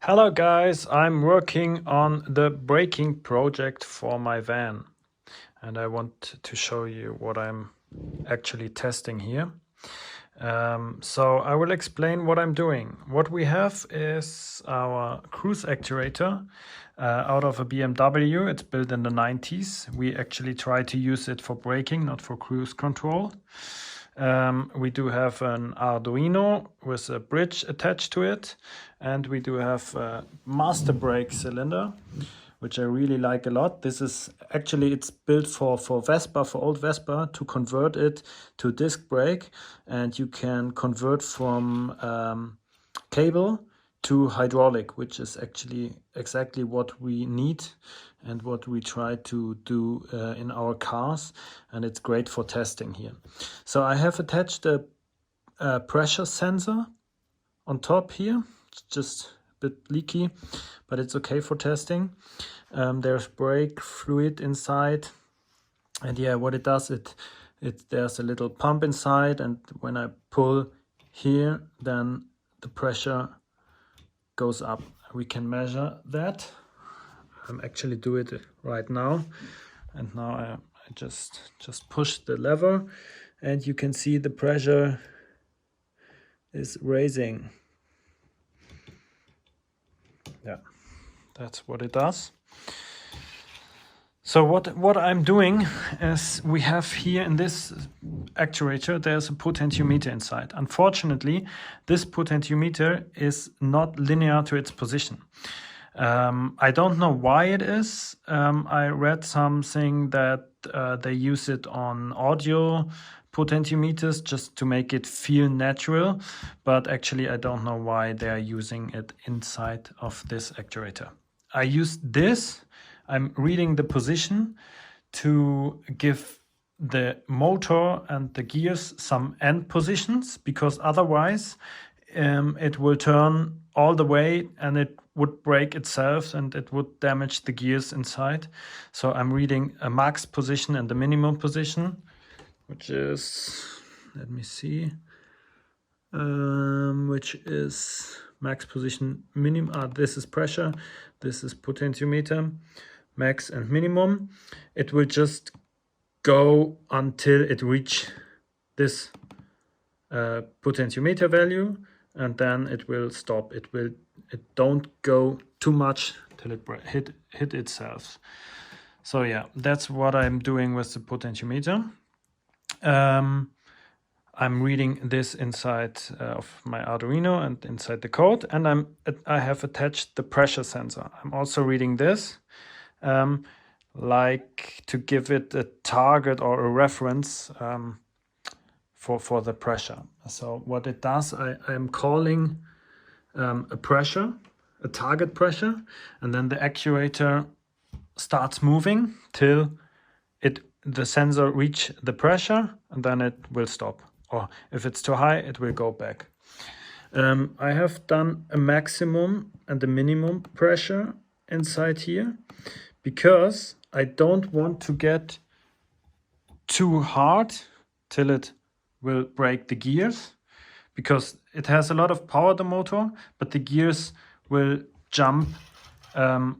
Hello guys, I'm working on the braking project for my van and I want to show you what I'm actually testing here. So I will explain what I'm doing. What we have is our cruise actuator out of a BMW. It's built in the 90s. We actually try to use it for braking, not for cruise control. We do have an Arduino with a bridge attached to it, and we do have a master brake cylinder, which I really like a lot. This is actually, it's built for Vespa, for old Vespa, to convert it to disc brake, and you can convert from cable to hydraulic, which is actually exactly what we need and what we try to do in our cars, and it's great for testing here. So I have attached a pressure sensor on top here. It's just a bit leaky, but it's okay for testing. There's brake fluid inside, and yeah, what it does, there's a little pump inside, and when I pull here, then the pressure goes up. We can measure that. I'm actually doing it right now, and now I just push the lever, and you can see the pressure is raising. Yeah, that's what it does. So what I'm doing is, we have here in this actuator, there's a potentiometer inside. Unfortunately, this potentiometer is not linear to its position. I don't know why it is. I read something that they use it on audio potentiometers just to make it feel natural, but actually I don't know why they are using it inside of this actuator. I use this. I'm reading the position to give the motor and the gears some end positions, because otherwise it will turn all the way and it would break itself and it would damage the gears inside. So I'm reading a max position and the minimum position, which is, let me see, which is max position, minimum. This is pressure, this is potentiometer, max and minimum. It will just go until it reach this potentiometer value, and then it will stop. It don't go too much till it hit itself. So yeah, that's what I'm doing with the potentiometer. I'm reading this inside of my Arduino and inside the code, and I have attached the pressure sensor. I'm also reading this, like to give it a target or a reference for the pressure. So what it does, I am calling a pressure, a target pressure, and then the actuator starts moving till the sensor reach the pressure, and then it will stop. Or if it's too high, it will go back. I have done a maximum and a minimum pressure inside here, because I don't want to get too hard till it will break the gears, because it has a lot of power, the motor, but the gears will jump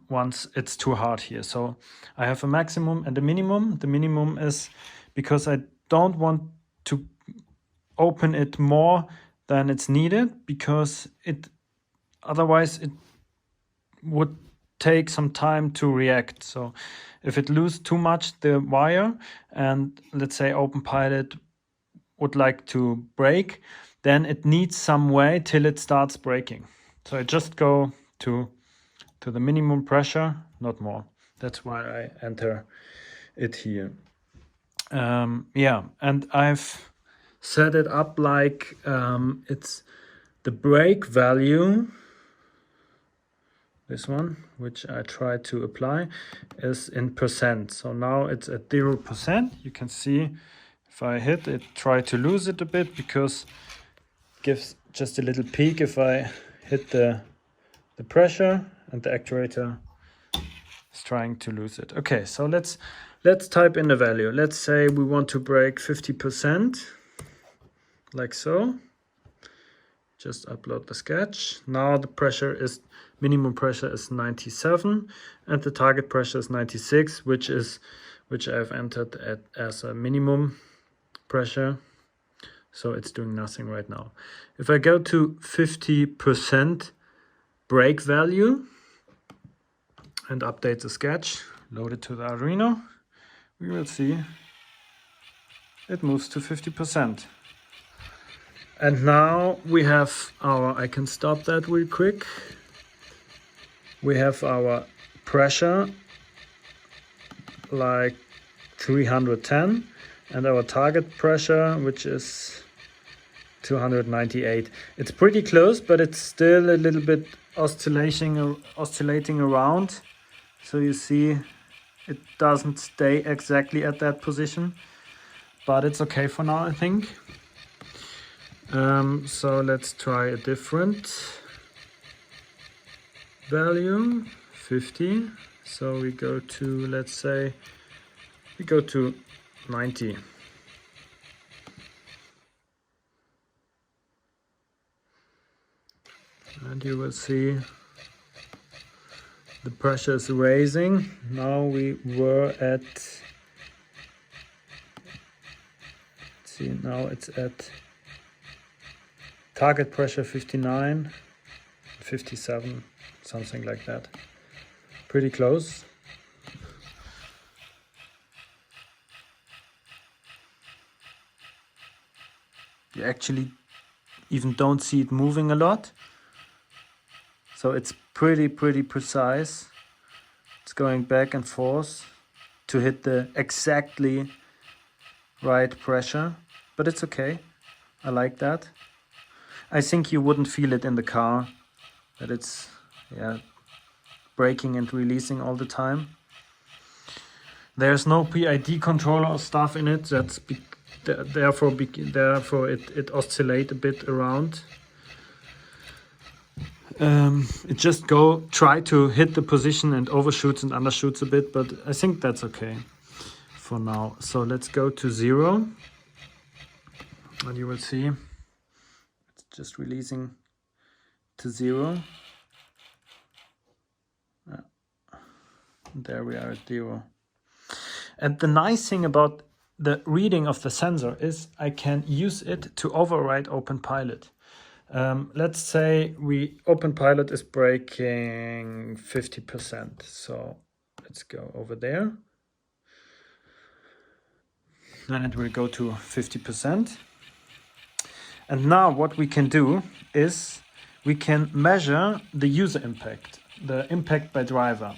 once it's too hard here. So I have a maximum and a minimum. The minimum is because I don't want to open it more than it's needed, because otherwise it would take some time to react. So if it loses too much the wire, and let's say OpenPilot would like to break, then it needs some way till it starts breaking. So I just go to the minimum pressure, not more. That's why I enter it here. Yeah, and I've set it up like it's the brake value, this one, which I try to apply, is in percent. So now it's at 0%. You can see if I hit it, try to lose it a bit, because it gives just a little peak if I hit the pressure, and the actuator is trying to lose it. Okay, so let's type in the value. Let's say we want to break 50%, like so. just upload the sketch. Now the pressure is, minimum pressure is 97 and the target pressure is 96, which I've entered as a minimum pressure. So it's doing nothing right now. If I go to 50% brake value and update the sketch, load it to the Arduino, we will see it moves to 50%. And now we have our, I can stop that real quick. We have our pressure like 310 and our target pressure, which is 298. It's pretty close, but it's still a little bit oscillating around. So you see it doesn't stay exactly at that position, but it's okay for now, I think. So let's try a different value, 50. So we go to, let's say, we go to 90. And you will see the pressure is raising. Now we were at, let's see, now it's at target pressure 59, 57, something like that. Pretty close. You actually even don't see it moving a lot. So it's pretty precise. It's going back and forth to hit the exactly right pressure, but it's okay. I like that. I think you wouldn't feel it in the car, that it's braking and releasing all the time. There's no PID controller or stuff in it. Therefore it oscillates a bit around. It just try to hit the position and overshoots and undershoots a bit, but I think that's okay for now. So let's go to 0 and you will see it's just releasing to 0. There we are at 0. And the nice thing about the reading of the sensor is I can use it to override OpenPilot. Let's say OpenPilot is braking 50%. So let's go over there. Then it will go to 50%. And now what we can do is we can measure the user impact, the impact by driver.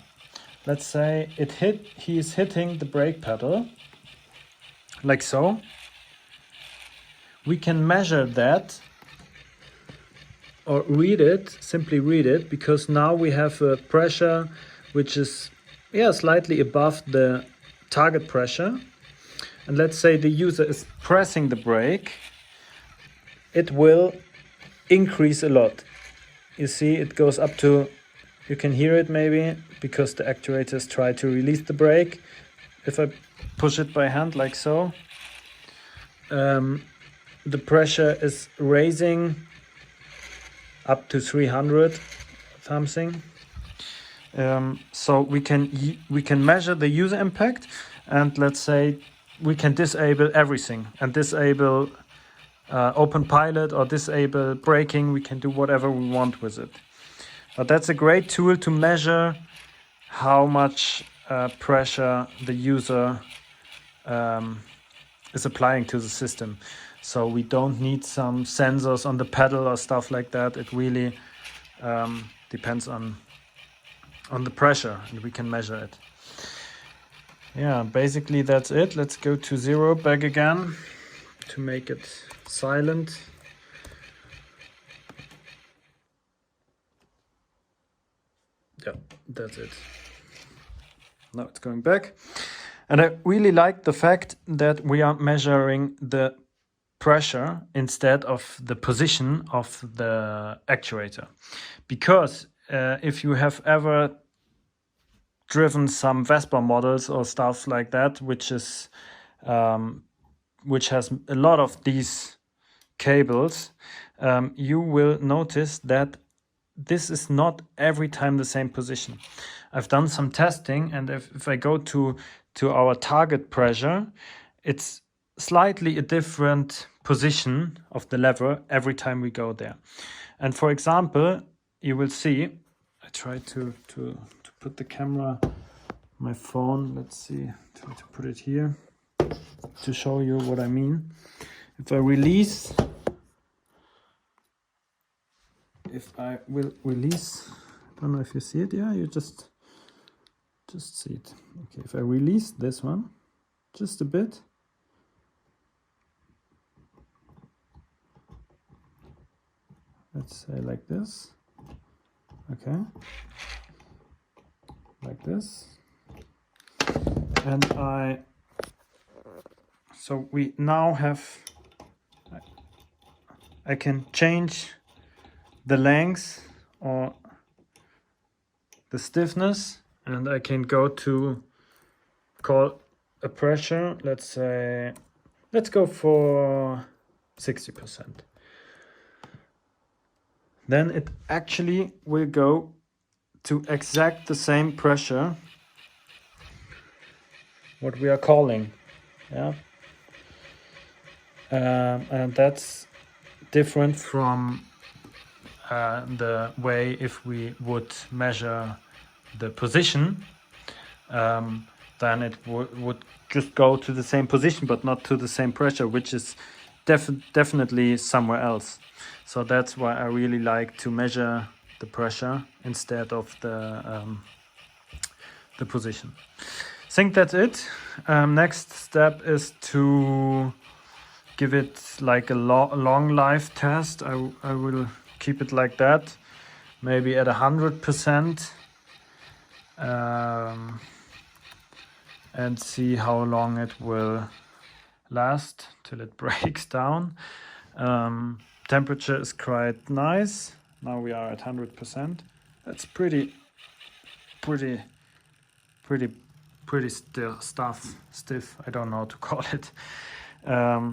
Let's say he is hitting the brake pedal, like so. We can measure that or simply read it, because now we have a pressure which is slightly above the target pressure. And let's say the user is pressing the brake, it will increase a lot. You see, it goes up to, you can hear it maybe, because the actuators try to release the brake. If I push it by hand like so, the pressure is raising up to 300 something. So we can measure the user impact, and let's say we can disable everything and disable OpenPilot or disable braking. We can do whatever we want with it. But that's a great tool to measure how much pressure the user is applying to the system. So we don't need some sensors on the pedal or stuff like that. It really depends on the pressure, and we can measure it. Yeah, basically that's it. Let's go to 0 back again to make it silent. Yeah, that's it. Now it's going back. And I really like the fact that we are measuring the pressure instead of the position of the actuator. Because if you have ever driven some Vespa models or stuff like that, which has a lot of these cables, you will notice that this is not every time the same position. I've done some testing, and if I go to our target pressure, it's slightly a different position of the lever every time we go there. And for example, you will see, I try to put the camera, my phone, let's see, try to put it here to show you what I mean. If I release, I don't know if you see it. Yeah, you just see it. Okay, if I release this one just a bit, let's say like this, okay, like this, and so we now have, I can change the length or the stiffness, and I can go to call a pressure, let's say, let's go for 60%. Then it actually will go to exact the same pressure what we are calling, yeah. And that's different from the way if we would measure the position, then it would just go to the same position but not to the same pressure, which is definitely somewhere else. So that's why I really like to measure the pressure instead of the position. I think that's it. Next step is to give it like a long life test. I will keep it like that, maybe at 100%, and see how long it will last till it breaks down. Temperature is quite nice. Now we are at 100%. That's pretty stiff. I don't know how to call it. Yeah,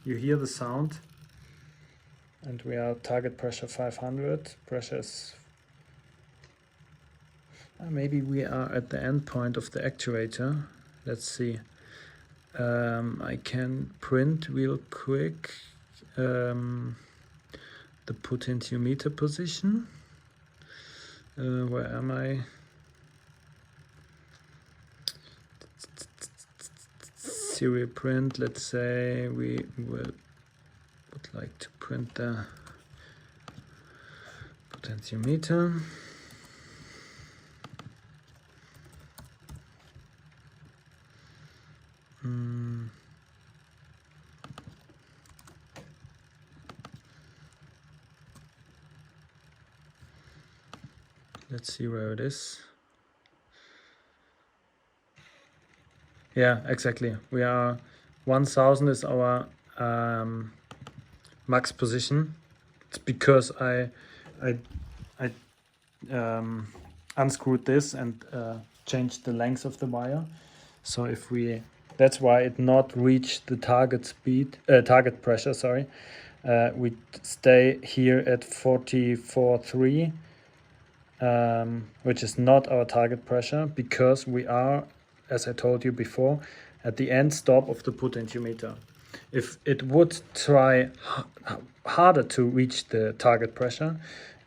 you hear the sound, and we are target pressure 500. Pressure is maybe we are at the end point of the actuator. Let's see. I can print real quick the potentiometer position. Where am I? Serial print. Let's say we would like to print the potentiometer. Let's see where it is. Yeah, exactly. We are 1000 is our max position. It's because I unscrewed this and changed the length of the wire. So if we, that's why it not reached the target pressure. Sorry, we stay here at 44.3. Which is not our target pressure, because we are, as I told you before, at the end stop of the potentiometer. If it would try harder to reach the target pressure,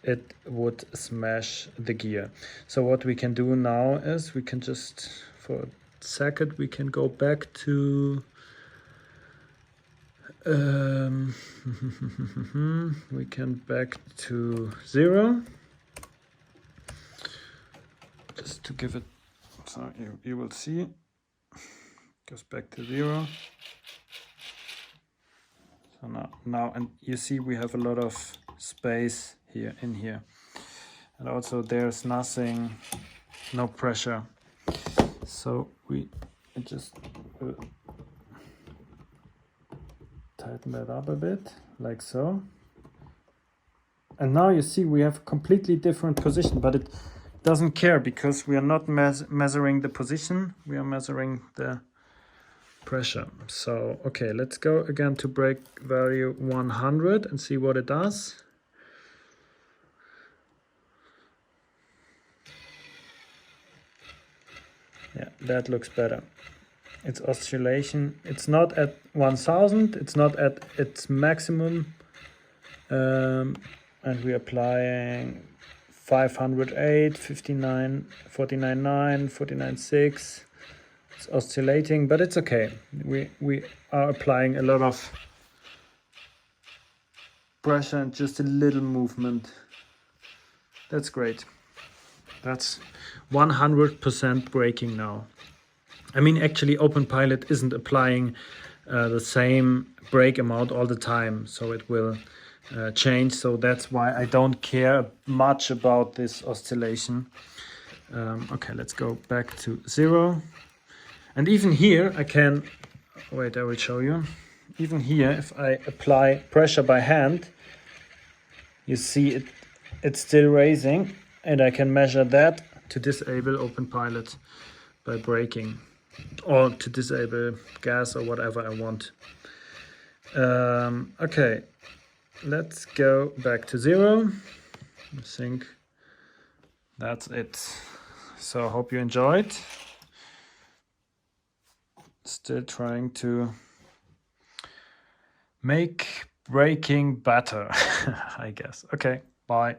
it would smash the gear. So what we can do now is we can just, for a second, we can go back to we can back to 0. Just to give it, so you will see, goes back to 0. So now, and you see we have a lot of space here in here, and also there's nothing, no pressure. So we just tighten that up a bit, like so. And now you see we have a completely different position, but it doesn't care, because we are not measuring the position, we are measuring the pressure. So, okay, let's go again to brake value 100 and see what it does. Yeah, that looks better. It's oscillation. It's not at 1000, it's not at its maximum. And we're applying 508, 59, 49.9, 49.6. It's oscillating, but it's okay. We are applying a lot of pressure and just a little movement. That's great. That's 100% braking now. I mean, actually, OpenPilot isn't applying the same brake amount all the time, so it will change. So that's why I don't care much about this oscillation. Okay, let's go back to 0. And even here, I can, wait, I will show you. Even here, if I apply pressure by hand, you see it's still raising, and I can measure that to disable OpenPilot by braking, or to disable gas or whatever I want. Okay, let's go back to 0. I think that's it. So I hope you enjoyed. Still trying to make braking better, I guess. Okay, bye.